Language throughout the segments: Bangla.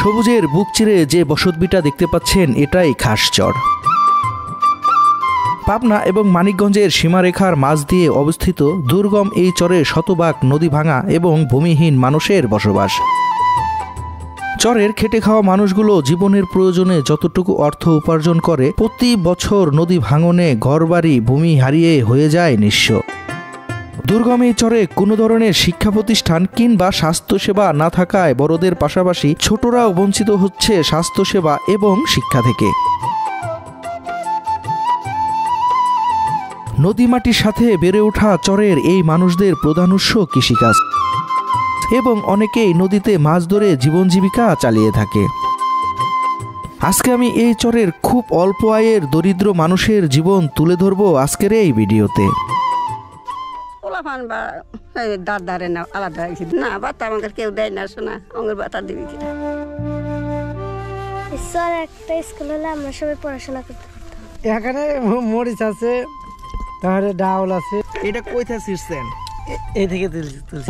সবুজের বুক চিরে যে বসতভিটা দেখতে পাচ্ছেন এটাই খাসচর। পাবনা এবং মানিকগঞ্জের সীমারেখার মাঝ দিয়ে অবস্থিত দুর্গম এই চরে শতভাগ নদী ভাঙা এবং ভূমিহীন মানুষের বসবাস। চরের খেটে খাওয়া মানুষগুলো জীবনের প্রয়োজনে যতটুকু অর্থ উপার্জন করে প্রতি বছর নদী ভাঙনে ঘরবাড়ি ভূমি হারিয়ে হয়ে যায় নিঃস্ব। দুর্গম এই চরে কোনো ধরনের শিক্ষা প্রতিষ্ঠান কিংবা স্বাস্থ্যসেবা না থাকায় বড়দের পাশাপাশি ছোটরাও বঞ্চিত হচ্ছে স্বাস্থ্যসেবা এবং শিক্ষা থেকে। নদী মাটির সাথে বেড়ে ওঠা চরের এই মানুষদের প্রধান উৎস কৃষিকাজ এবং অনেকেই নদীতে মাছ ধরে জীবন জীবিকা চালিয়ে থাকে। আজকে আমি এই চরের খুব অল্প আয়ের দরিদ্র মানুষের জীবন তুলে ধরব আজকের এই ভিডিওতে। কেউ দেয় না, শোনা অঙ্গের বাতা দিবি কিনা। একটা স্কুল হলে আমরা সবাই পড়াশোনা করতে পারতাম। এখানে মরিচ আছে, তাহলে ডাউল আছে। এটা কইতা ছিড়ছেন? এই থেকে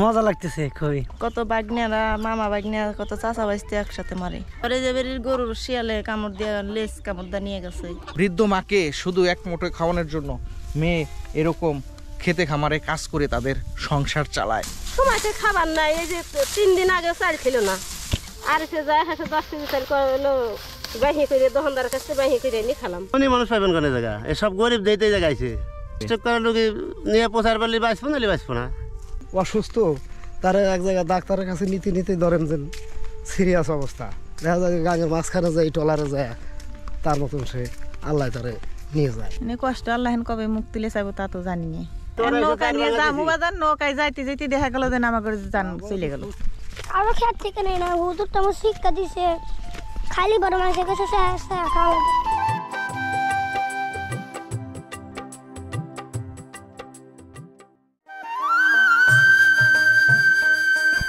মজা লাগতেছে খুবই। কত বাগনিয়ারা মামা বাগনিয়া কত চাচা বাইতে একসাথে মারে। পরে যে বেরির গরুর শিয়ালে কামড় দিয়ে লেজ কামড় দিয়ে নিয়ে গেছে। বৃদ্ধ মাকে শুধু এক মুঠো খাওয়ানোর জন্য মেয়ে এরকম খেতে খামারে কাজ করে তাদের সংসার চালায়। সময়তে খাবার নাই, এই যে 3 দিন আগে চাল ছিল না, আর সে যায় 10 কেজি চাল করলো বাহি করে দোকানদার কাছে বাহি করে নিয়ে খেলাম। উনি মানুষ পাইবেন কোন জায়গা, এসব গরিব দেইতে জায়গাইছে। নিয়ে পোষার পারলে বাঁচবো নাহলে বাঁচবো না। অসুস্থ তারা এক জায়গায় ডাক্তারের কাছে নিতে ধরেন যে সিরিয়াস অবস্থা, দেখা যায় গাঙের মাঝখানে যায় টলারে যায়, তার মতন সে আল্লাহ তারে নিয়ে যায়। কষ্ট আল্লাহ কবে মুক্তি লে চাইবো তা তো জানি না। নৌকা নিয়ে যাবো বাজার, নৌকায় যাইতে যাইতে দেখা গেল যে নামা করে যান চলে গেল। আরো খেত থেকে নেই না, হুজুর তো আমার শিক্ষা দিছে, খালি বড় মানুষের কাছে খাওয়া।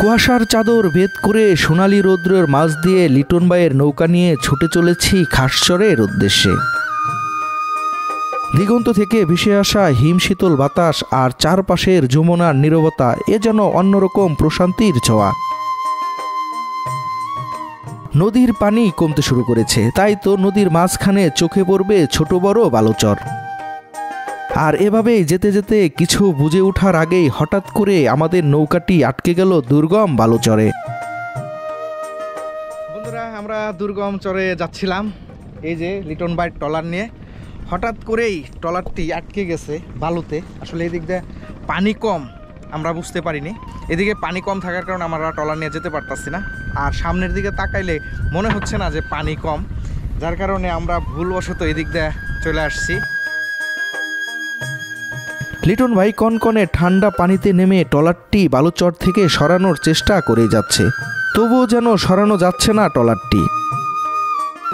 কুয়াশার চাদর ভেদ করে সোনালী রৌদ্রের মাঝ দিয়ে লিটন ভাইয়ের নৌকা নিয়ে ছুটে চলেছি খাসচরের উদ্দেশ্যে। দিগন্ত থেকে ভেসে আসা হিমশীতল বাতাস আর চারপাশের যমুনার নীরবতা এ যেন অন্যরকম প্রশান্তির ছোঁয়া। নদীর পানি কমতে শুরু করেছে, তাই তো নদীর মাঝখানে চোখে পড়বে ছোট বড় বালুচর। আর এভাবেই যেতে যেতে কিছু বুঝে ওঠার আগেই হঠাৎ করে আমাদের নৌকাটি আটকে গেল দুর্গম বালুচরে। বন্ধুরা, আমরা দুর্গম চরে যাচ্ছিলাম এই যে লিটন ভাই ট্রলার নিয়ে। হঠাৎ করেই ট্রলারটি আটকে গেছে বালুতে। আসলে এদিক দিয়ে পানি কম, আমরা বুঝতে পারিনি। এদিকে পানি কম থাকার কারণে আমরা ট্রলার নিয়ে যেতে পারতাছি না, আর সামনের দিকে তাকাইলে মনে হচ্ছে না যে পানি কম, যার কারণে আমরা ভুলবশত এদিক দিয়ে চলে আসছি। লিটন ভাই কনকনে ঠান্ডা পানিতে নেমে ট্রলারটি বালুচর থেকে সরানোর চেষ্টা করে যাচ্ছে, তবুও যেন সরানো যাচ্ছে না ট্রলারটি।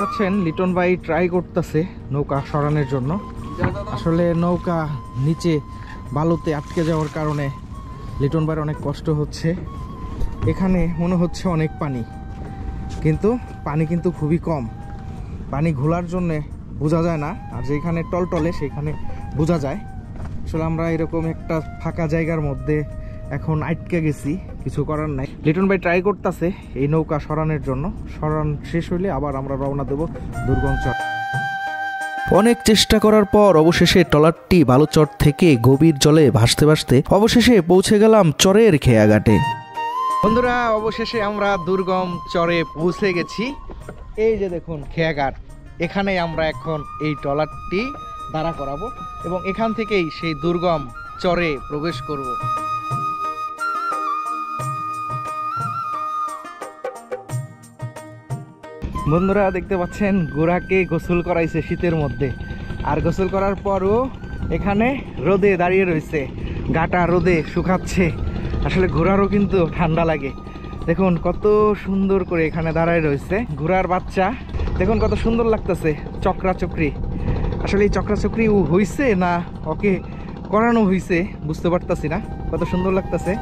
আছেন লিটন ভাই ট্রাই করতেছে নৌকা সরানোর জন্য। আসলে নৌকা নিচে বালুতে আটকে যাওয়ার কারণে লিটন ভাইয়ের অনেক কষ্ট হচ্ছে। এখানে মনে হচ্ছে অনেক পানি, কিন্তু পানি কিন্তু খুবই কম। পানি ঘোলার জন্যে বোঝা যায় না, আর যেখানে টলটলে সেখানে বোঝা যায়। আসলে আমরা এরকম একটা ফাঁকা জায়গার মধ্যে এখন আটকে গেছি, কিছু করার নাই। লিটন ভাই ট্রাই করতেছে এই নৌকা সরানোর জন্য। সরান শেষ হইলে আবার আমরা রওনা দেব দুর্গম চর। অনেক চেষ্টা করার পর অবশেষে ট্রলারটি বালুচর থেকে গভীর জলে ভাসতে ভাসতে অবশেষে পৌঁছে গেলাম চরের খেয়াঘাটে। বন্ধুরা, অবশেষে আমরা দুর্গম চরে পৌঁছে গেছি। এই যে দেখুন খেয়াঘাট, এখানে আমরা এখন এই ট্রলারটি দাঁড়া করাবো এবং এখান থেকেই সেই দুর্গম চরে প্রবেশ করব। বন্ধুরা, দেখতে পাচ্ছেন ঘোড়াকে গোসল করাইছে শীতের মধ্যে, আর গোসল করার পরও এখানে রোদে দাঁড়িয়ে রয়েছে, গাটা রোদে শুকাচ্ছে। আসলে ঘোড়ারও কিন্তু ঠান্ডা লাগে। দেখুন কত সুন্দর করে এখানে দাঁড়ায় রয়েছে ঘোড়ার বাচ্চা। দেখুন কত সুন্দর লাগতেছে, চক্রাচক্রি। আসলে এই চক্রাচক্রি হইছে না ওকে করানো হইছে বুঝতে পারতাছি না, কত সুন্দর লাগতেছে।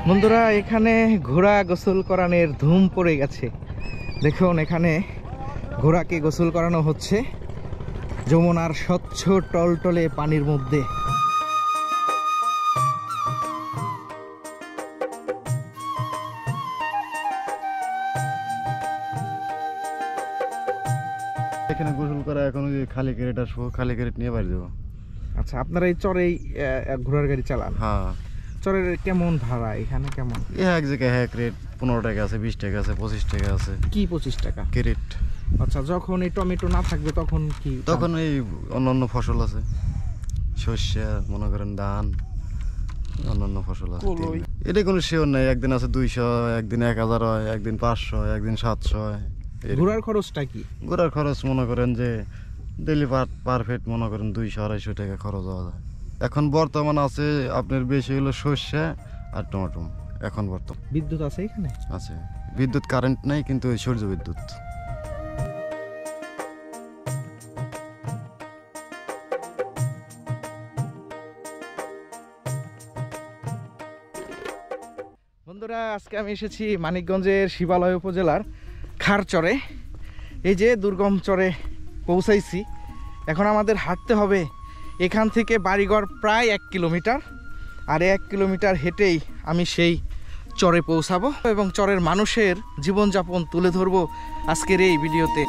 বন্ধুরা, এখানে ঘোড়া গোসল করানোর ধুম পড়ে গেছে। দেখুন এখানে ঘোড়াকে গোসল করানো হচ্ছে যমুনার স্বচ্ছ টলটলে পানির মধ্যে। খালি ক্যারেট আসবো, খালি ক্যারেট নিয়ে বাড়ি দেবো। আচ্ছা, আপনারা এই চরেই ঘোড়ার গাড়ি চালান? হ্যাঁ। চরের কেমন ভাড়া এখানে কেমন? এক জায়গায় এক রেট 15 টাকা আছে, 20 টাকা আছে, 25 টাকা আছে। কি 25 টাকা ক্যারেট? আচ্ছা, যখন এই টমেটো না থাকবে তখন কি? তখন এই অন্যান্য ফসল আছে, শস্য মনে করেন, ধান, অন্যান্য ফসল আছে। এটা কোনো শিওর নাই, একদিন আছে 200, একদিন 1000 হয়, একদিন 500, একদিন 700 হয়। ঘোড়ার খরচটা কি? ঘোড়ার খরচ মনে করেন যে ডেলি পারফেক্ট মনে করেন 200-250 টাকা খরচ হওয়া যায়। এখন বর্তমান আছে আপনার বেশি হলো সর্ষে আর টমেটো। এখন বর্তমান বিদ্যুৎ আছে এখানে? আছে, বিদ্যুৎ কারেন্ট নাই, কিন্তু সূর্য বিদ্যুৎ। বন্ধুরা, আজকে আমি এসেছি মানিকগঞ্জের শিবালয় উপজেলার খারচরে। এই যে দুর্গম চরে পৌঁছাইছি। এখন আমাদের হাঁটতে হবে এখান থেকে বাড়িঘর প্রায় 1 কিলোমিটার, আর 1 কিলোমিটার হেঁটেই আমি সেই চরে পৌঁছাবো এবং চরের মানুষের জীবনযাপন তুলে ধরবো আজকের এই ভিডিওতে।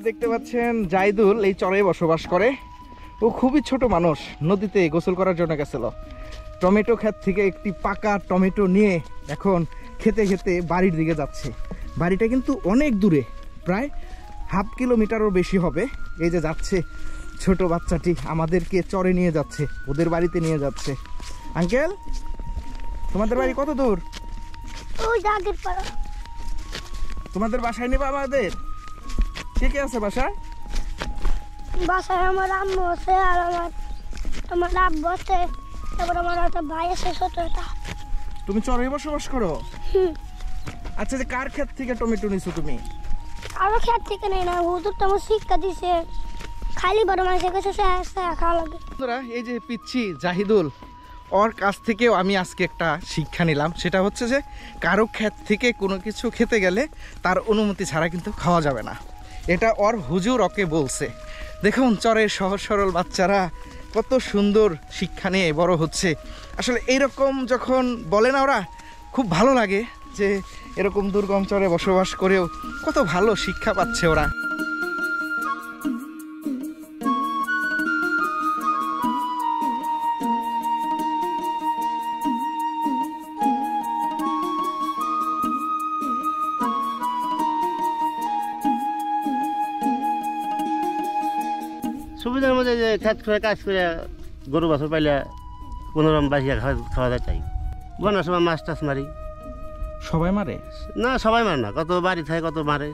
দেখতে পাচ্ছেন জাইদুল এই চরে বসবাস করে। ও খুবই ছোট মানুষ, নদীতে গোসল করার জন্য গেছিল। টমেটো ক্ষেত থেকে একটি পাকা টমেটো নিয়ে এখন খেতে খেতে বাড়ির দিকে যাচ্ছে। বাড়িটা কিন্তু অনেক দূরে, প্রায় 1/2 কিলোমিটারও বেশি হবে। এই যে যাচ্ছে ছোট বাচ্চাটি, আমাদেরকে চরে নিয়ে যাচ্ছে, ওদের বাড়িতে নিয়ে যাচ্ছে। আঙ্কেল, তোমাদের বাড়ি কত দূর? ওই আগের পাড়া। তোমাদের বাসায় নেবা আমাদের? কে কে আছে বাসায়? বাসায় আমার আম্মু আছে, আর আমার আব্বু আছে, তারপর আমার একটা ভাই আছে ছোট একটা। তুমি চরে বসবাস করো? আচ্ছা, যে কার ক্ষেত থেকে টমেটো নিছো তুমি? আরো খেত থেকে নেই না, হুজুর তো আমার শিক্ষা দিছে, খালি বড় মানুষের কাছে খাওয়া লাগে। বন্ধুরা, এই যে পিচ্ছি জাহিদুল, ওর কাছ থেকেও আমি আজকে একটা শিক্ষা নিলাম। সেটা হচ্ছে যে কারো ক্ষেত থেকে কোনো কিছু খেতে গেলে তার অনুমতি ছাড়া কিন্তু খাওয়া যাবে না। এটা ওর হুজুর ওকে বলছে। দেখুন চরের সহজ সরল বাচ্চারা কত সুন্দর শিক্ষা নিয়ে বড় হচ্ছে। আসলে এইরকম যখন বলে না ওরা, খুব ভালো লাগে যে এরকম দুর্গম চরে বসবাস করেও কত ভালো শিক্ষা পাচ্ছে ওরা। সুবিধার মধ্যে যে খেত করে কাজ করে গরু বাছুর পাইলে কোনোরকম বাসিয়া খাওয়া যায় চাই। বন্যার সময় মাছ টাছ মারি। সবাই মারে না, সবাই মারে না, কত বাড়ি থাকে কত মারে।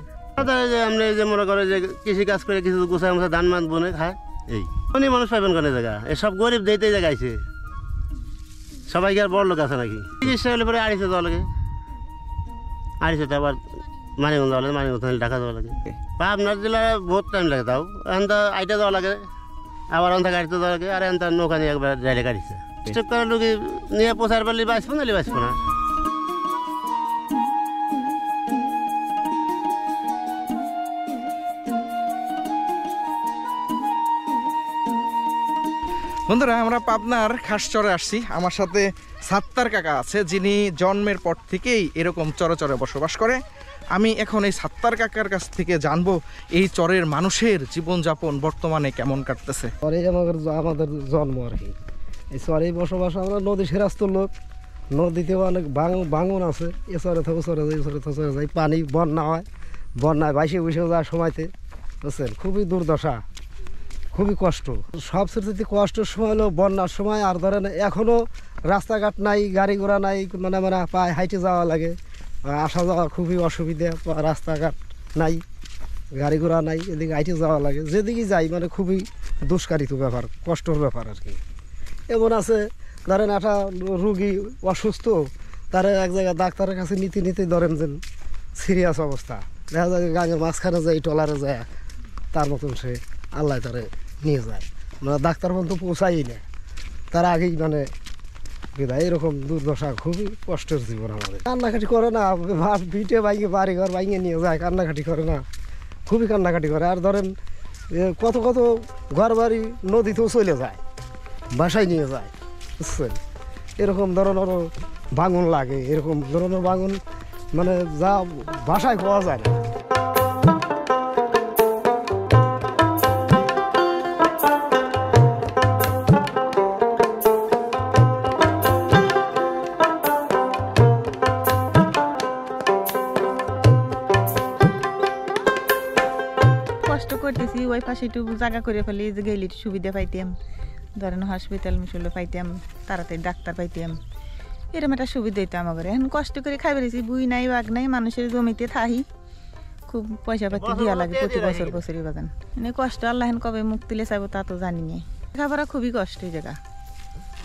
যে আপনি যে মনে করে যে কৃষি কাজ করে কিছু গোছায় মোছায় ধান মান বনে খায়, এই অনেক মানুষ পাইবেন কোন জায়গা। এসব গরিব দিতে জায়গাইছে, সবাইকে আর বড় লোক আছে নাকি? চিকিৎসা হলে পরে আড়িশে দেওয়া লাগে, আড়িশোটা আবার মানিগঞ্জ যাওয়া লাগে, মানিগঞ্জ ঢাকা যাওয়া লাগে। পাবনার জেলায় বহুত টাইম লাগে, তাও এখন তো আইটা দেওয়া লাগে, আবার অন্থা গাড়িতে দেওয়া লাগে, আর এখন নৌকা নিয়ে একবার ডাইরেক্ট গাড়িছে। স্টক করার লোক নিয়ে পোষার পারলে বাঁচবো, নাহলে বাঁচবো না। বন্ধুরা, আমরা পাবনার খাসচরে আসছি। আমার সাথে সাত্তার কাকা আছে, যিনি জন্মের পর থেকেই এরকম চরে চরে বসবাস করে। আমি এখন এই সাত্তার কাকার কাছ থেকে জানবো এই চরের মানুষের জীবনযাপন বর্তমানে কেমন কাটতেছে। চরে আমাদের জন্ম আর কি, এই চরে বসবাস। আমরা নদী সেরাস্ত লোক, নদীতে অনেক ভাঙন আছে। এ চরে থেকে চরে যাই, চরে থেকে চরে যাই। পানি বন্যা হয়, বন্যায় বাইশে বসে যাওয়ার সময়তে, বুঝছেন, খুবই দুর্দশা, খুবই কষ্ট। সবচেয়ে কষ্টের সময় হলো বন্যার সময়। আর ধরেন এখনও রাস্তাঘাট নাই, গাড়ি ঘোড়া নাই, মানে পায়ে হাইটে যাওয়া লাগে, আসা যাওয়া খুবই অসুবিধা। রাস্তাঘাট নাই, গাড়ি ঘোড়া নাই, এদিকে হাইটে যাওয়া লাগে। যেদিকে যাই মানে খুবই দুষ্কারিত ব্যাপার, কষ্টর ব্যাপার আর কি। এমন আছে ধরেন একটা রুগী অসুস্থ, তার এক জায়গায় ডাক্তারের কাছে নিতে ধরেন যে সিরিয়াস অবস্থা, দেখা যায় গাঙের মাঝখানে যায়, টলারে যায়, তার মতন সে আল্লাহ তারে নিয়ে যায়। মানে ডাক্তার পর্যন্ত পৌঁছাই না, তার আগেই মানে বিদায়। এরকম দুর্দশা, খুবই কষ্টের জীবন আমাদের। কান্নাকাটি করে না, ভিটে বাইকে বাড়ি ঘর বাইকে নিয়ে যায়, কান্নাকাটি করে না, খুবই কান্নাকাটি করে। আর ধরেন কত কত ঘর বাড়ি নদীতেও চলে যায়, বাসায় নিয়ে যায়, বুঝছেন। এরকম ধরনের ভাঙন লাগে, এরকম ধরনের ভাঙন মানে যা ভাষায় পাওয়া যায় না। কষ্ট করতেছি, ওই পাশে একটু জায়গা করে ফেলি যে গেলে একটু সুবিধা পাইতাম, ধরেন হসপিটাল মিশলে পাইতাম, তাড়াতাড়ি ডাক্তার পাইতাম, এরকম একটা সুবিধা হইতো আমার ঘরে। এখন কষ্ট করে খাই বেড়েছি, বুই নাই বাঘ নাই, মানুষের জমিতে থাহি, খুব পয়সা পাতি দেওয়া লাগে প্রতি বছর বছরই বাগান। এনে কষ্ট আল্লাহ কবে মুখ তুলে চাইবো তা তো জানি না। লেখাপড়া খুবই কষ্ট এই জায়গা,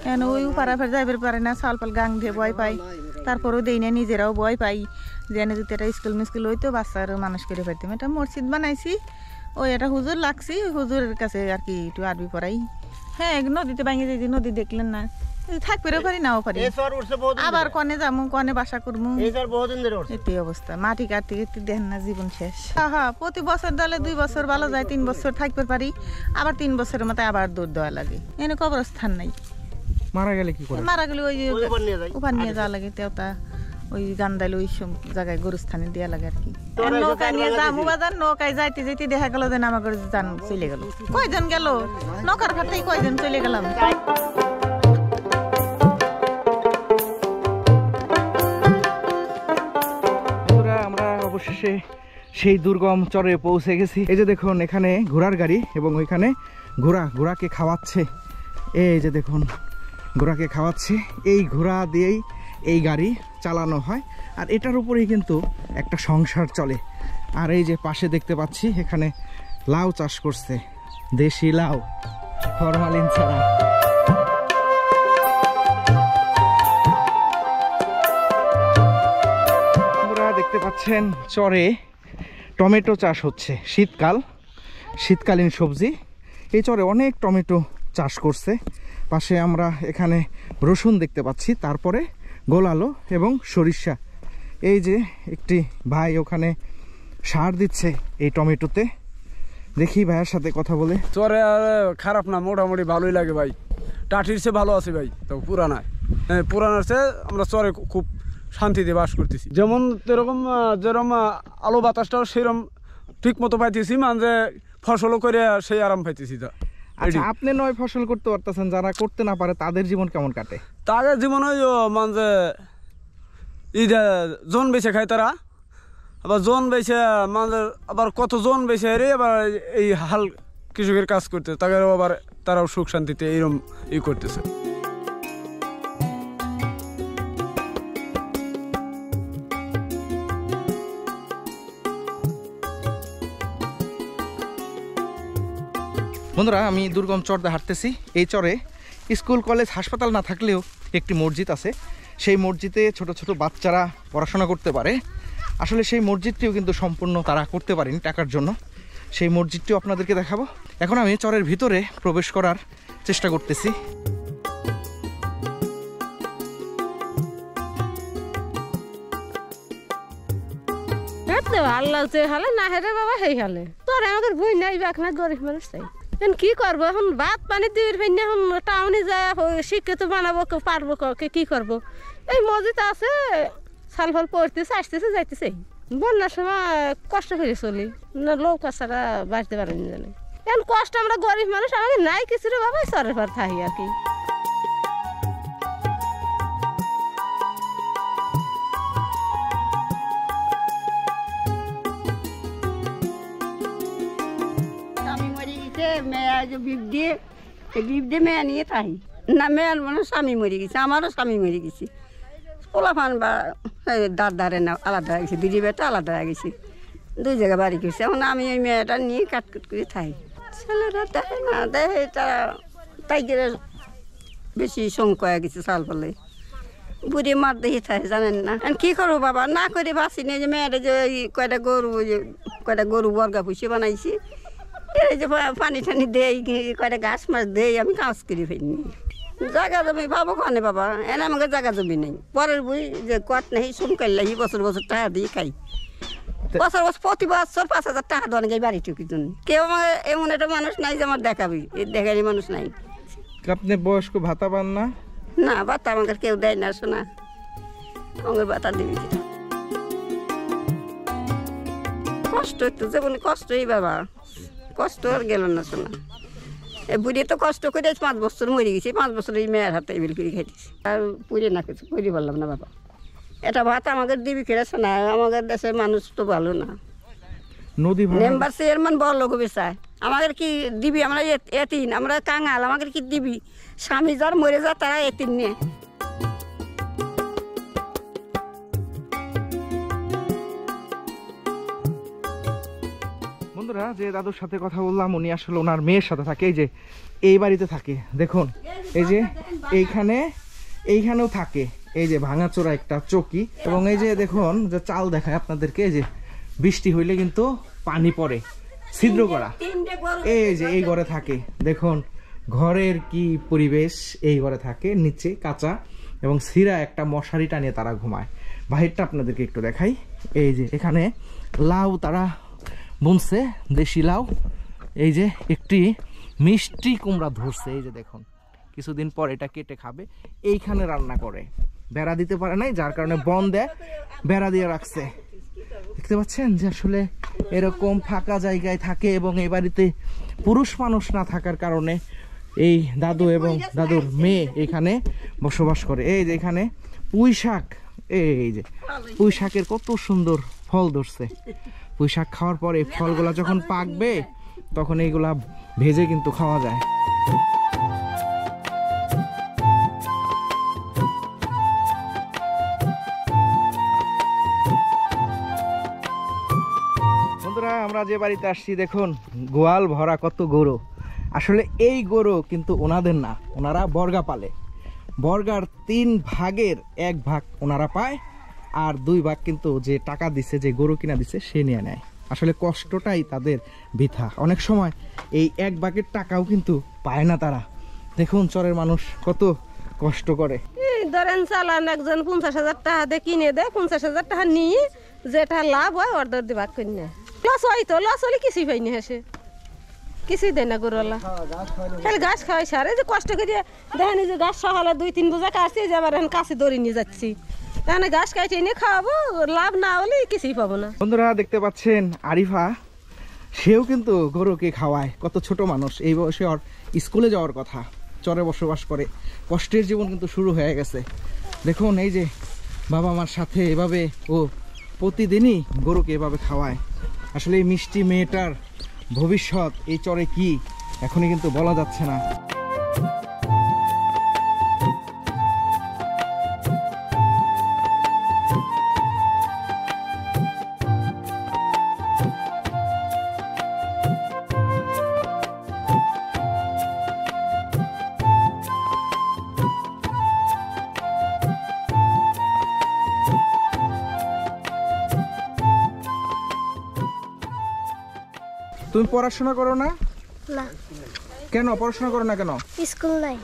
কেন ওই পাড়া ফের যাইবার পারে না, চাল পাল গাং দিয়ে ভয় পাই, তারপরেও দেই না, নিজেরাও ভয় পাই যে এনে যদি একটা স্কুল মিস্কুল হইতো বাচ্চার মানুষ করে পাইতাম। এটা মসজিদ বানাইছি, ওই একটা হুজুর লাগছি, হুজুরের কাছে আর কি একটু আরবি পড়াই। হ্যাঁ নদীতে ভাঙে যাই, নদী দেখলেন না, থাকতেও পারি নাও পারি, আবার কনে যাবো কনে বাসা করবো, এটাই অবস্থা। মাটি কাটতে কাটতে দেখেন না জীবন শেষ। হ্যাঁ প্রতি বছর দলে 2 বছর ভালো যায়, 3 বছর থাকতে পারি, আবার 3 বছরের মতো আবার দৌড় দেওয়া লাগে, এনে কবরস্থান নাই। মারা গেলে কি করে? মারা গেলে ওই উপার নিয়ে যাওয়া লাগে, তেওতা ওই গান্দাইলে ওই সব জায়গায় গরুস্থানে দেওয়া লাগে আর কি। নৌকা নিয়ে যাবো বাজার, নৌকায় যাইতে যাইতে দেখা গেল যে আমার ঘরে যান চলে গেল, কয়জন গেল নৌকার ঘাটেই কয়জন চলে গেলাম। আমরা অবশেষে সেই দুর্গম চরে পৌঁছে গেছি। এই যে দেখুন এখানে ঘোড়ার গাড়ি এবং ওইখানে ঘোড়াকে খাওয়াচ্ছে। এই যে দেখুন ঘোড়াকে খাওয়াচ্ছে, এই ঘোড়া দিয়েই এই গাড়ি চালানো হয়, আর এটার উপরেই কিন্তু একটা সংসার চলে। আর এই যে পাশে দেখতে পাচ্ছি এখানে লাউ চাষ করছে, দেশি লাউ, ফরমালিন ছাড়া। আপনারা দেখতে পাচ্ছেন চরে টমেটো চাষ হচ্ছে, শীতকালীন সবজি। এই চরে অনেক টমেটো চাষ করছে। পাশে আমরা এখানে রসুন দেখতে পাচ্ছি, তারপরে গোলালো এবং সরিষা। এই যে একটি ভাই ওখানে সার দিচ্ছে এই টমেটোতে, দেখি ভাইয়ের সাথে কথা বলে। চরে খারাপ না, মোটামুটি ভালোই লাগে ভাই, টাটির চেয়ে ভালো আছে ভাই, তো পুরানায় পুরানার চেয়ে আমরা চরে খুব শান্তিতে বাস করতেছি। যেমন যেরকম আলো বাতাসটাও সেরকম ঠিক মতো পাইতেছি, মানে ফসলও করে সেই আরাম পাইতেছি। আচ্ছা আপনি 9 ফসল করতে পারতেছেন, যারা করতে না পারে তাদের জীবন কেমন কাটে? তাদের জীবন ওই মানে জন বেছে খায় তারা, আবার জন বেছে মানে আবার কত জন বেছে রে, আবার এই হাল কৃষকের কাজ করতে তাদেরও আবার তারাও সুখ শান্তিতে এইরকম করতেছে। বন্ধুরা আমি দুর্গম চর দিয়ে হাঁটতেছি। এই চরে স্কুল কলেজ হাসপাতাল না থাকলেও একটি মসজিদ আছে, সেই মসজিদে ছোট ছোট বাচ্চারা পড়াশোনা করতে পারে। আসলে সেই মসজিদটিও কিন্তু সম্পূর্ণ তারা করতে পারেনি টাকার জন্য, সেই মসজিদটিও আপনাদেরকে দেখাবো। এখন আমি চরের ভিতরে প্রবেশ করার চেষ্টা করতেছি। আল্লাহ যে হালে না হেরে বাবা সেই হালে তোর আমাদের বই নাই বাক না, গরিব মানুষ চাই। এখন কি করবো, এখন ভাত পানি দিয়ে এখন টাউনে যায় শিক্ষিত বানাবো পারবো, কি করবো? এই মসজিদ আছে, সাল ফল পড়তেছে আসতেছে যাইতেছে। বন্যার সময় কষ্ট করে চলি না, লোক ছাড়া বাঁচতে পারেনি জানে। এখন কষ্ট আমরা গরিব মানুষ, আমাদের নাই কিছু রে বাবা, সরের পর থাকি আর কি। মেয়ে নিয়ে থাকি না, মেয়ের মানে স্বামী মরে গেছে, আমারও স্বামী মরে গেছে। পোলাফান বা দাঁড়ে না আলাদা হয়ে গেছে, দিদি বেটা আলাদা হয়ে গেছে, 2 জায়গায় বাড়ি করছে। এখন আমি ওই মেয়েটা নিয়ে কাটকুট করে থাকি। ছেলেরা দেখে না, দেখে তারা তাই বেশি সংখ্যা হয়ে গেছে চাল ফলে, বুড়ি মার দেখে থাকে জানেন না। কি করবো বাবা, না করে বাঁচি নেই যে মেয়েটা যে কয়টা গরু বর্গা পুষে বানাইছি, এই যে পানি টানি দেই, কয়টা ঘাস মাছ দেই, আমি কাজ করে ফেলিনি। জায়গা জমি পাবো কানে বাবা, এনে আমাকে জায়গা জমি নেই। পরের বই যে কট নেই শুনকাল লাগি বছর বছর টাকা দিয়ে খাই, বছর প্রতি বছর 5,000 টাকা দেওয়া যাই বাড়ি টুকির জন্য। কেউ আমার এমন একটা মানুষ নাই যে আমার দেখাবি, এই দেখারই মানুষ নাই। আপনি বয়স্ক ভাতা পান না? না বাতা আমাকে কেউ দেয় না শোনা, আমাকে বাতা দিবি কি? কষ্ট একটু যেমন কষ্টই বাবা, কষ্ট আর গেল না শোনা। এই বুড়ি তো কষ্ট করে 5 বছর মরে গেছি, 5 বছর এই মেয়ের হাতে বিল করে খাইতেছি, আর পুড়ে না কিছু পুড়ে বললাম না বাবা। এটা ভাত আমাকে দিবি খেয়েছে না, আমাদের দেশের মানুষ তো ভালো না। নদী মেম্বার চেয়ারম্যান বড় লোক বেচায়, আমাদের কি দিবি? আমরা এতিন, আমরা কাঙাল, আমাদের কি দিবি? স্বামী যার মরে যায় তারা এতিন নিয়ে। বন্ধুরা, যে দাদুর সাথে কথা বললাম উনি আসলে ওনার মেয়ের সাথে থাকে, এই যে এই বাড়িতে থাকে। দেখুন এই যে এইখানেও থাকে, এই যে ভাঙাচোরা একটা চৌকি, এবং এই যে দেখুন যে চাল দেখায় আপনাদেরকে, এই যে বৃষ্টি হইলে কিন্তু পানি পড়ে, ছিদ্র করা। এই যে এই ঘরে থাকে, দেখুন ঘরের কি পরিবেশ, এই ঘরে থাকে, নিচে কাঁচা এবং সিরা একটা মশারি টানিয়ে তারা ঘুমায়। বাহিরটা আপনাদেরকে একটু দেখাই, এই যে এখানে লাউ তারা বুনছে, দেশি লাউ। এই যে একটি মিষ্টি কুমড়া ধরছে, এই যে দেখুন, কিছুদিন পর এটা কেটে খাবে। এইখানে রান্না করে, বেড়া দিতে পারে নাই, যার কারণে বন দেয়, বেড়া দিয়ে রাখছে। দেখতে পাচ্ছেন যে আসলে এরকম ফাঁকা জায়গায় থাকে, এবং এই বাড়িতে পুরুষ মানুষ না থাকার কারণে এই দাদু এবং দাদুর মেয়ে এখানে বসবাস করে। এই যে এখানে পুঁই শাক, এই যে পুঁই শাকের কত সুন্দর ফল ধরছে। পুঁই শাক খাওয়ার পরে ফলগুলা যখন পাকবে তখন এইগুলা ভেজে কিন্তু খাওয়া যায়। বন্ধুরা, আমরা যে বাড়িতে আসছি দেখুন গোয়াল ভরা কত গরু। আসলে এই গরু কিন্তু ওনাদের না, ওনারা বর্গা পালে। বর্গার 3 ভাগের 1 ভাগ ওনারা পায়, আর 2 ভাগ কিন্তু যে টাকা দিছে, যে গরু কিনা দিছে, সে নিয়ে নেয়। আসলে কষ্টটাই তাদের বৃথা। অনেক সময় এই 1 ভাগের টাকাও কিন্তু পায় না তারা। দেখুন চরের মানুষ কত কষ্ট করে। ধরেন চালান একজন 50,000 টাকা দিয়ে কিনে দেয়, 50,000 টাকা নিয়ে যেটা লাভ হয় অর্ধেক দিয়ে ভাগ করে নেয়। লস হয় তো, লস হলে কিছুই পাইনি, হেসে কিছুই দেয় না গরুওয়ালা, খালি ঘাস খাওয়াই সার। এই যে কষ্ট করে দেখেন, যে ঘাস সকালে 2-3 বোঝা কাটছি, যে আবার এখন কাছে দড়ি নিয়ে যাচ্ছি, তাহলে ঘাস কাটে নিয়ে খাওয়াবো, লাভ না হলে কিছুই পাবো না। বন্ধুরা দেখতে পাচ্ছেন আরিফা, সেও কিন্তু গরুকে খাওয়ায়। কত ছোট মানুষ, এই বয়সে ওর স্কুলে যাওয়ার কথা, চরে বসবাস করে, কষ্টের জীবন কিন্তু শুরু হয়ে গেছে। দেখুন এই যে বাবা মার সাথে এভাবে ও প্রতিদিনই গরুকে এভাবে খাওয়ায়। আসলে এই মিষ্টি মেয়েটার ভবিষ্যৎ এই চরে কি এখনই কিন্তু বলা যাচ্ছে না। তুমি পড়াশোনা করো না? না। কেন পড়াশোনা করো না কেন? স্কুল নাই।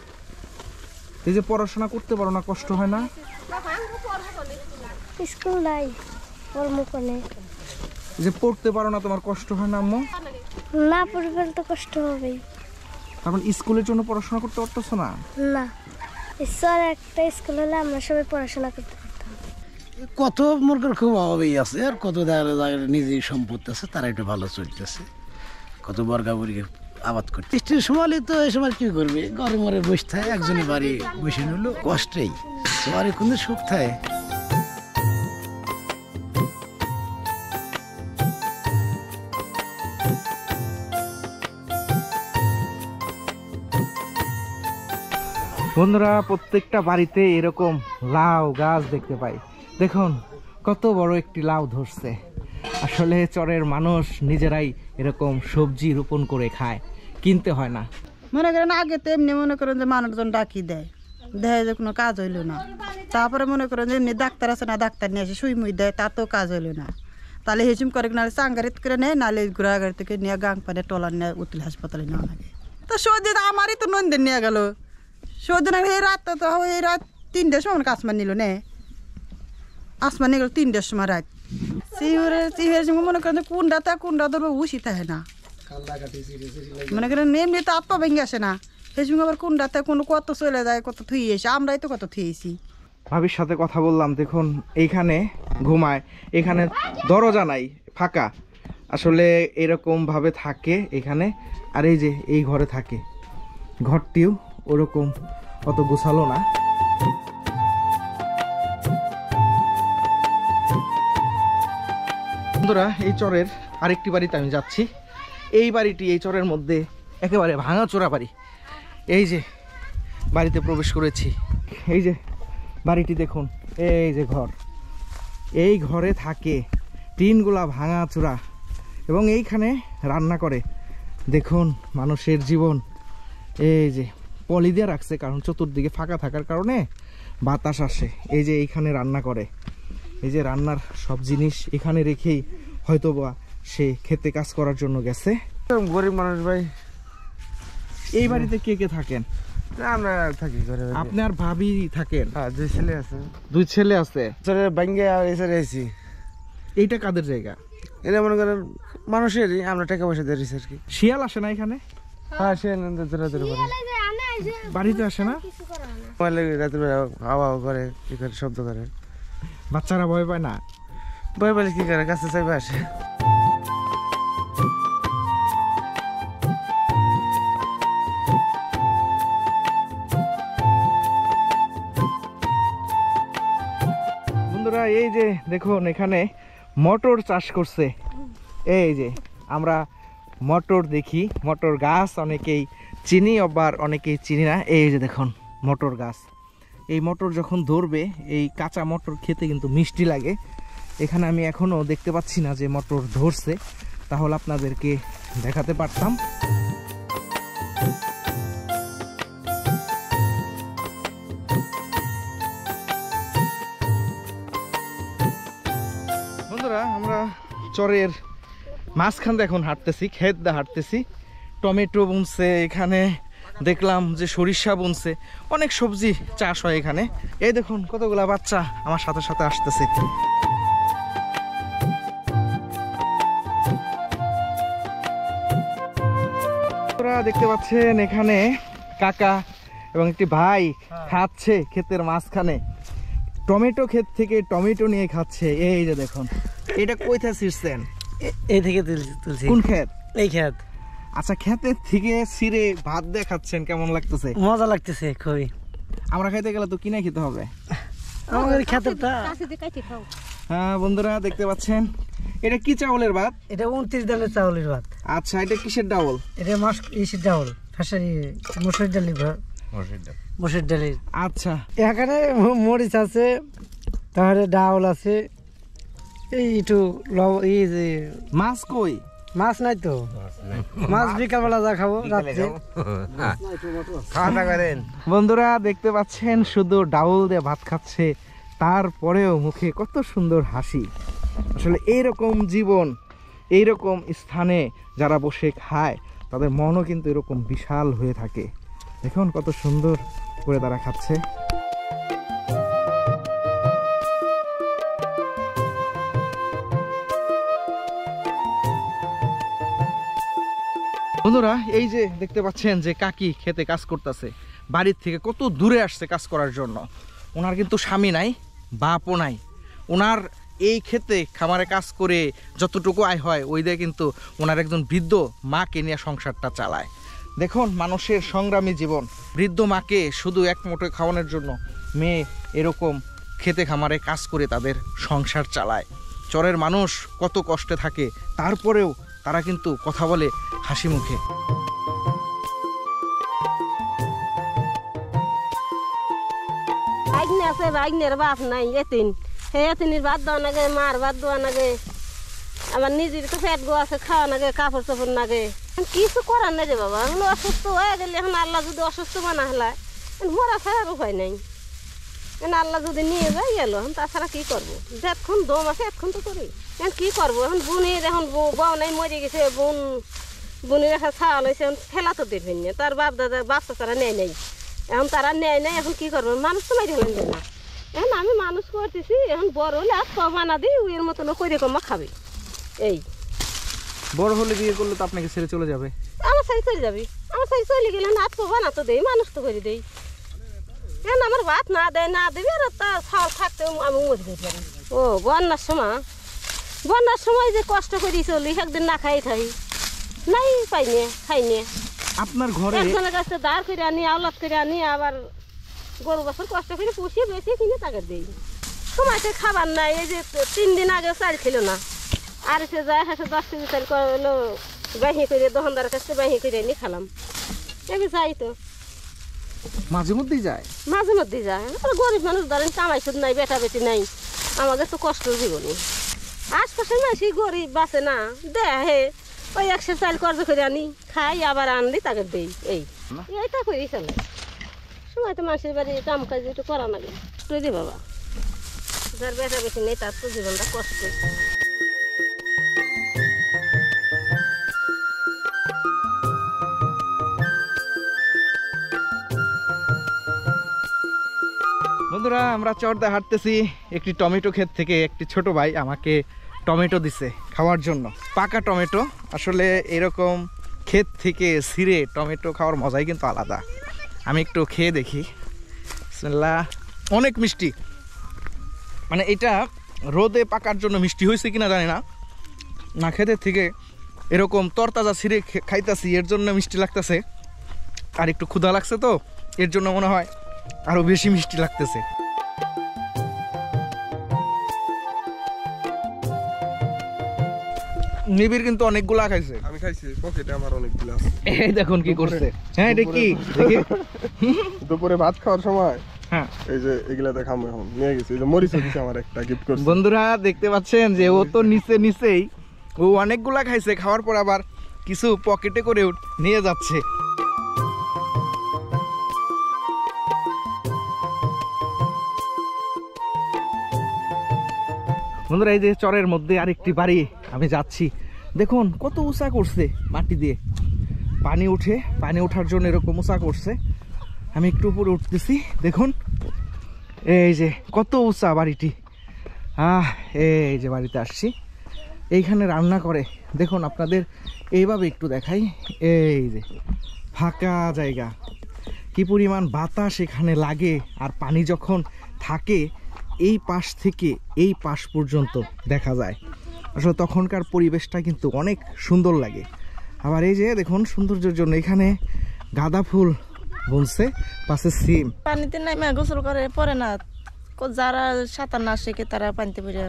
এই যে পড়াশোনা করতে পারো না, কষ্ট হয় না? স্কুল নাই, কর্মকনে। যে পড়তে পারো না, তোমার কষ্ট হয় না আম্মু? না পড়বেন তো কষ্ট হবেই। তারপর স্কুলের জন্য পড়াশোনা করতে পারতেছো না? না, ঈশ্বর একটা স্কুল হলে আমরা সবাই পড়াশোনা করতে পারতাম। কত মুরগের খুব অভাবেই আছে, আর কত জায়গায় নিজেই সম্পত্তি আছে, তারা একটু ভালো চলতেছে। কত বর্গা মুরগি আবাদ করতে, বৃষ্টির সময় তো এই সময় কি করবে, ঘরে মরে বসে থাকে, একজনই বাড়ি বসে নিল, কষ্টেই সবারই কোনো সুখ থাকে। বন্ধুরা, প্রত্যেকটা বাড়িতে এরকম লাউ গাছ দেখতে পাই। দেখুন কত বড় একটি লাউ ধরছে। আসলে চরের মানুষ নিজেরাই এরকম সবজি রোপণ করে খায়, কিনতে হয় না। মনে করেন আগে তো এমনি মনে করেন যে মানুষজন ডাকি দেয়, দেয় যে কোনো কাজ হইলো না। তারপরে মনে করেন যে এমনি ডাক্তার আছে না, ডাক্তার নিয়ে আসে সুই মুই দেয়, তাতেও কাজ হইলো না। তাহলে হিসুম করে নাহলে চাঙ্গারিত করে নেয়, নাহলে ঘোরাগাড়ি থেকে নিয়ে গাং পানে টলার নিয়ে উত্তর হাসপাতালে নেওয়া লাগে। তো সর্দি আমারই তো নন্দিন নিয়ে গেল, সর্দি না এই রাত তো এই রাত 3টার সময় আসমান নিল নে, আসমান নিয়ে গেল 3টার সময় রাত। চিহরের সঙ্গে মনে করেন কোনটা ধরবে উসি থাকে না, মনে করেন এমনি তো আত্মা ভেঙে আসে না, সেই সময় আবার কোনটাতে কোনো কত চলে যায় কত থুইয়েছি, আমরাই তো কত থুইয়েছি। ভাবির সাথে কথা বললাম, দেখুন এইখানে ঘুমায়, এখানে দরজা নাই, ফাঁকা। আসলে এরকমভাবে থাকে এখানে। আর এই যে এই ঘরে থাকে, ঘরটিও ওরকম অত গোছালো না। বন্ধুরা, এই চরের আরেকটি বাড়িতে আমি যাচ্ছি। এই বাড়িটি এই চরের মধ্যে একেবারে ভাঙাচোরা বাড়ি। এই যে বাড়িতে প্রবেশ করেছি, এই যে বাড়িটি দেখুন, এই যে ঘর, এই ঘরে থাকে, টিনগুলা ভাঙাচোরা এবং এইখানে রান্না করে। দেখুন মানুষের জীবন, এই যে পলি দিয়ে রাখছে, কারণ চতুর্দিকে ফাঁকা থাকার কারণে বাতাস আসে। এই যে এইখানে রান্না করে, এই যে রান্নার সব জিনিস এখানে রেখেই হয়তোবা সে খেতে কাজ করার জন্য গেছে। গরিব মানুষ ভাই। এই বাড়িতে কে কে থাকেন? আমরা থাকি ঘরে। আপনার ভাবি থাকেন? হ্যাঁ, 2 ছেলে আছে। 2 ছেলে আছে। ব্যাঙ্গে এসে এসেছি। এইটা কাদের জায়গা? এটা মনে করেন মানুষেরই, আমরা টাকা পয়সা দিয়ে আর কি। শিয়াল আসে না এখানে? হ্যাঁ, শিয়াল বাড়িতে আসে না? রাতের বেলা হাওয়া করে, কি করে, শব্দ করে। বাচ্চারা ভয় পায় না? ভয় পেলে কি করে, কাছে চাইবে আসে। বন্ধুরা, এই যে দেখুন এখানে মটর চাষ করছে। এই যে আমরা মটর দেখি, মটর গাছ অনেকেই চিনি, আবার অনেকেই চিনি না। এই যে দেখুন মটর গাছ, এই মটর যখন ধরবে, এই কাঁচা মটর খেতে কিন্তু মিষ্টি লাগে। এখানে আমি এখনও দেখতে পাচ্ছি না যে মটর ধরছে, তাহলে আপনাদেরকে দেখাতে পারতাম। বন্ধুরা, আমরা চরের মাঝখান দিয়ে এখন হাঁটতেছি, ক্ষেত দিয়ে হাঁটতেছি। টমেটো বুনছে এখানে, দেখলাম যে সরিষা বুনছে, অনেক সবজি চাষ হয় এখানে। এই দেখুন কতগুলা বাচ্চা আমার সাথে সাথে আসতেছে। দেখতে পাচ্ছেন এখানে কাকা এবং একটি ভাই খাচ্ছে ক্ষেতের মাঝখানে। টমেটো ক্ষেত থেকে টমেটো নিয়ে খাচ্ছে। এই যে দেখুন, এটা কোথা ছিঁড়ছেন? এই থেকে তুলছি। কোন ক্ষেত? এই ক্ষেত। আচ্ছা, ক্ষেতের থেকে ছিঁড়ে ভাত দিয়ে খাচ্ছেন, কেমন লাগতেছে? মজা লাগতেছে খুবই। আমরা খাইতে গেলে তো কিনে খেতে হবে। আমাদের ক্ষেতেরটা। হ্যাঁ বন্ধুরা, দেখতে পাচ্ছেন এটা কি চাউলের ভাত? এটা 29 ডালের চাউলের ভাত। আচ্ছা, এটা কিসের ডাউল? এটা ইসের ডাউল, মসুর ডালের ভাত। মসুর ডালের। আচ্ছা, এখানে মরিচ আছে, তাহলে ডাউল আছে, এই একটু এই যে মাছ কই? মাছ নাই তো, মাছ বিকালবেলা যা খাবো, রাত্রে খাওয়া দাওয়া করেন। বন্ধুরা দেখতে পাচ্ছেন শুধু ডাউল দিয়ে ভাত খাচ্ছে, তারপরেও মুখে কত সুন্দর হাসি। আসলে এইরকম জীবন, এইরকম স্থানে যারা বসে খায়, তাদের মনও কিন্তু এরকম বিশাল হয়ে থাকে। দেখুন কত সুন্দর করে তারা খাচ্ছে। বন্ধুরা, এই যে দেখতে পাচ্ছেন যে কাকি খেতে কাজ করতেছে, বাড়ির থেকে কত দূরে আসছে কাজ করার জন্য। ওনার কিন্তু স্বামী নাই, বাপও নাই। ওনার এই ক্ষেতে খামারে কাজ করে যতটুকু আয় হয়, ওই দিয়ে কিন্তু ওনার একজন বৃদ্ধ মাকে নিয়ে সংসারটা চালায়। দেখুন মানুষের সংগ্রামী জীবন। বৃদ্ধ মাকে শুধু এক মুঠো খাওয়ানোর জন্য মেয়ে এরকম খেতে খামারে কাজ করে তাদের সংসার চালায়। চরের মানুষ কত কষ্টে থাকে, তারপরেও তারা কিন্তু কথা বলে হাসি মুখে। ভাগ্নে আছে, ভাগ্নের বাপ নাই, এতিন। হে এতিনের ভাত দেওয়া নাগে, মার ভাত দেওয়া নাগে, আমার নিজের তো পেট গো আছে, খাওয়া নাগে, কাপড় চাপড় নাগে। কিছু করার নেই রে বাবা, এখন অসুস্থ হয়ে গেলে, এখন আল্লাহ যদি অসুস্থ বানা হলায়, মরা ছাড়ার উপায় নাই। এখন আল্লাহ যদি নিয়ে যায় গেল, এখন তাছাড়া কি করবো? যতক্ষণ দম আছে এতক্ষণ তো করি। এখন কি করবো? এখন বুনির এখন বউ নাই, মরে গেছে, বুনির একটা ছাওয়াল হয়েছে, এখন ফেলা তো দেবেন না, তার বাপ দাদা বাচ্চা তারা নেয় নাই, এখন তারা নেয় নাই। এখন কি করবো? মানুষ তো মারি হলেন না। এখন আমি মানুষ করতেছি, এখন বড় হলে আর সব আনা দিই, এর মতন করে কমা খাবে। এই বড় হলে বিয়ে করলে তো আপনাকে ছেড়ে চলে যাবে। আমার ছেড়ে চলে যাবি, আমার সাই চলে গেলে হাত পা বানা তো দেই মানুষ তো করে দেই এখন আমার ভাত না দেয় না দেবে আর তা ছাল থাকতে আমি মরে যেতে পারি ও বন্যার সময় যে কষ্ট করে চলি একদিন না খাই থাই নাই পাইনি খাইনি আপনার ঘরে একজনের কাছে দাঁড় করে আনি আওলাদ করে আনি আবার গরু বছর কষ্ট করে পুষিয়ে বেশি কিনে তাকে দিই সময়তে খাবার নাই এই যে 3 দিন আগে চাল ছিল না আর সে যায় 10 কেজি চাল করলো বাহি করে দোকানদারের কাছে বাহি করে এনে খেলাম এবার যাই তো মাঝে মধ্যেই যায় আর গরিব মানুষ ধরেন কামাই শুধু নাই বেটা বেটি নাই আমাদের তো কষ্ট জীবনে আশপাশের মানুষ গরিব বাঁচে না দেহে ওই 100 চাল কর্জ করে আনি খাই আবার আনলি তাকে দেই এইটা করি চলে সময় তো মানুষের বাড়ি কাম কাজ একটু করা লাগে তুই দে বাবা যার বেটা বেশি নেই তার তো জীবনটা কষ্ট বন্ধুরা আমরা চড়তে হাঁটতেছি একটি টমেটো ক্ষেত থেকে একটি ছোট ভাই আমাকে টমেটো দিছে খাওয়ার জন্য পাকা টমেটো আসলে এরকম ক্ষেত থেকে ছিঁড়ে টমেটো খাওয়ার মজাই কিন্তু আলাদা আমি একটু খেয়ে দেখি বিসমিল্লাহ অনেক মিষ্টি মানে এটা রোদে পাকার জন্য মিষ্টি হয়েছে কিনা জানি না ক্ষেতের থেকে এরকম তরতাজা ছিঁড়ে খাইতেছি এর জন্য মিষ্টি লাগতেছে আর একটু ক্ষুধা লাগছে তো এর জন্য মনে হয় আরো বেশি মিষ্টি লাগতেছে নিবিড় কিন্তু অনেকগুলা খাইছে আমি খাইছি পকেটে আমার অনেকগুলো আছে এই দেখুন কি করছে হ্যাঁ এটা কি দেখি দুপুরে ভাত খাওয়ার সময় হ্যাঁ এই যে এগুলাতে খামো এখন নিয়ে গেছি এই যে মরিচ দিছে আমার একটা গিফট করছে বন্ধুরা দেখতে পাচ্ছেন যে ও তো নিচেই ও অনেকগুলা খাইছে খাওয়ার পর আবার কিছু পকেটে করে নিয়ে যাচ্ছে বন্ধুরা এই যে চরের মধ্যে আরেকটি বাড়ি আমি যাচ্ছি দেখুন কত উঁচা করছে মাটি দিয়ে পানি ওঠার জন্য এরকম উঁচা করছে আমি একটু উপরে উঠতেছি দেখুন এই যে কত উঁচা বাড়িটি এই যে বাড়িতে আসছি এইখানে রান্না করে দেখুন আপনাদের এইভাবে একটু দেখাই এই যে ফাঁকা জায়গা কি পরিমাণ বাতাস এখানে লাগে আর পানি যখন থাকে এই পাশ থেকে এই পাশ পর্যন্ত দেখা যায় আসলে তখনকার পরিবেশটা কিন্তু অনেক সুন্দর লাগে আবার এই যে দেখুন সৌন্দর্যের জন্য এখানে গাঁদা ফুল বুনছে পাশে সিম পানিতে নামে গোসল করে পরে না যারা সাঁতার না শেখে তারা পানিতে পড়ে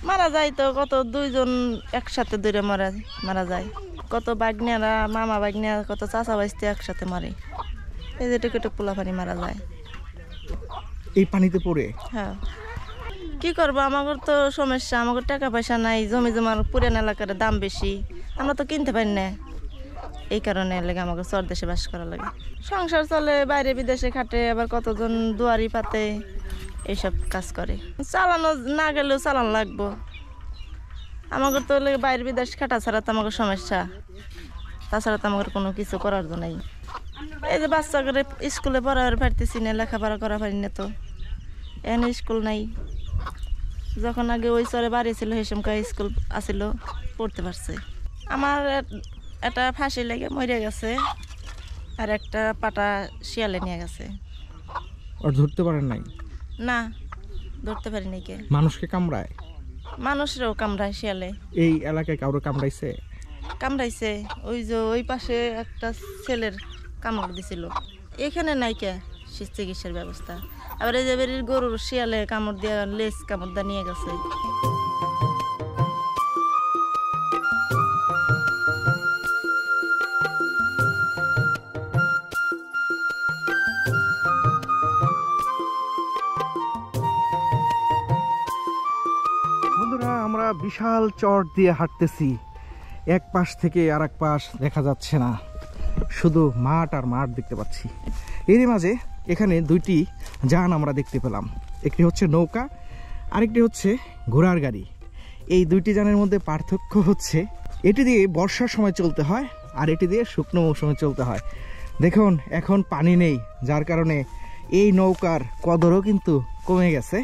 মারা যায় তো কত 2 জন একসাথে দৌড়ে মারা যায় কত বাগনিয়ারা মামা বাগনিয়া কত চাচা বাইসতে একসাথে মারে এই যে টুকু পোলা পানি মারা যায় এই পানিতে পড়ে হ্যাঁ কি করবো আমাদের তো সমস্যা আমাদের টাকা পয়সা নাই জমি জমার পুরান এলাকার দাম বেশি আমরা তো কিনতে পারি না এই কারণে লাগে আমাকে চর দেশে বাস করা লাগে সংসার চলে বাইরে বিদেশে খাটে আবার কতজন দুয়ারি পাতে এইসব কাজ করে চালানো না গেলেও চালানো লাগবো আমাকে তো বাইরে বিদেশ খাটা ছাড়া তো আমাকে সমস্যা তাছাড়া তো আমাদের কোনো কিছু করার জন্য নাই এই যে বাচ্চা করে স্কুলে পড়ার পারতেছি না লেখাপড়া করা পারি না তো এখানে স্কুল নাই যখন আগে ওই চরে বাড়ি ছিল সেই সময় স্কুল আসিল পড়তে পারছে আমার একটা ফাঁসি লেগে মরে গেছে আর একটা পাটা শিয়ালে নিয়ে গেছে আর ধরতে পারেন নাই না ধরতে পারিনি কে মানুষকে কামড়ায় মানুষরাও কামড়ায় শিয়ালে এই এলাকায় কাউরে কামড়াইছে ওই যে ওই পাশে একটা ছেলের কামড় দিছিল এখানে নাই কে চিকিৎসার ব্যবস্থা আবার এই যে বাড়ির গরুর শিয়ালে কামড় দিয়ে লেজ কামড় দিয়ে নিয়ে গেছে বন্ধুরা আমরা বিশাল চর দিয়ে হাঁটতেছি এক পাশ থেকে আর এক পাশ দেখা যাচ্ছে না শুধু মাঠ আর মাঠ দেখতে পাচ্ছি এরই মাঝে এখানে 2টি যান আমরা দেখতে পেলাম একটি হচ্ছে নৌকা আরেকটি হচ্ছে ঘোড়ার গাড়ি এই 2টি যানের মধ্যে পার্থক্য হচ্ছে এটি দিয়ে বর্ষার সময় চলতে হয় আর এটি দিয়ে শুকনো মৌসুমে চলতে হয় দেখুন এখন পানি নেই যার কারণে এই নৌকার কদরও কিন্তু কমে গেছে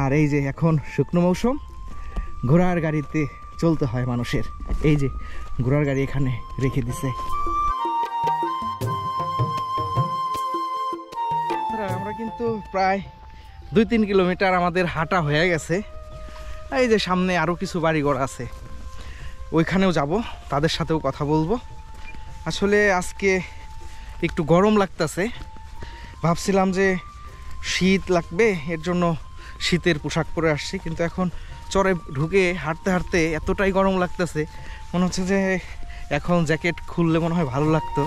আর এই যে এখন শুকনো মৌসুম ঘোড়ার গাড়িতে চলতে হয় মানুষের এই যে ঘোড়ার গাড়ি এখানে রেখে দিছে আমরা কিন্তু প্রায় 2-3 কিলোমিটার আমাদের হাঁটা হয়ে গেছে। এই যে সামনে আরও কিছু বাড়িঘর আছে, ওইখানেও যাব, তাদের সাথেও কথা বলবো। আসলে আজকে একটু গরম লাগতেছে, ভাবছিলাম যে শীত লাগবে, এর জন্য শীতের পোশাক পরে আসছি, কিন্তু এখন চরে ঢুকে হাঁটতে হাঁটতে এতটাই গরম লাগতেছে, মনে হচ্ছে যে এখন জ্যাকেট খুললে মনে হয় ভালো লাগতো।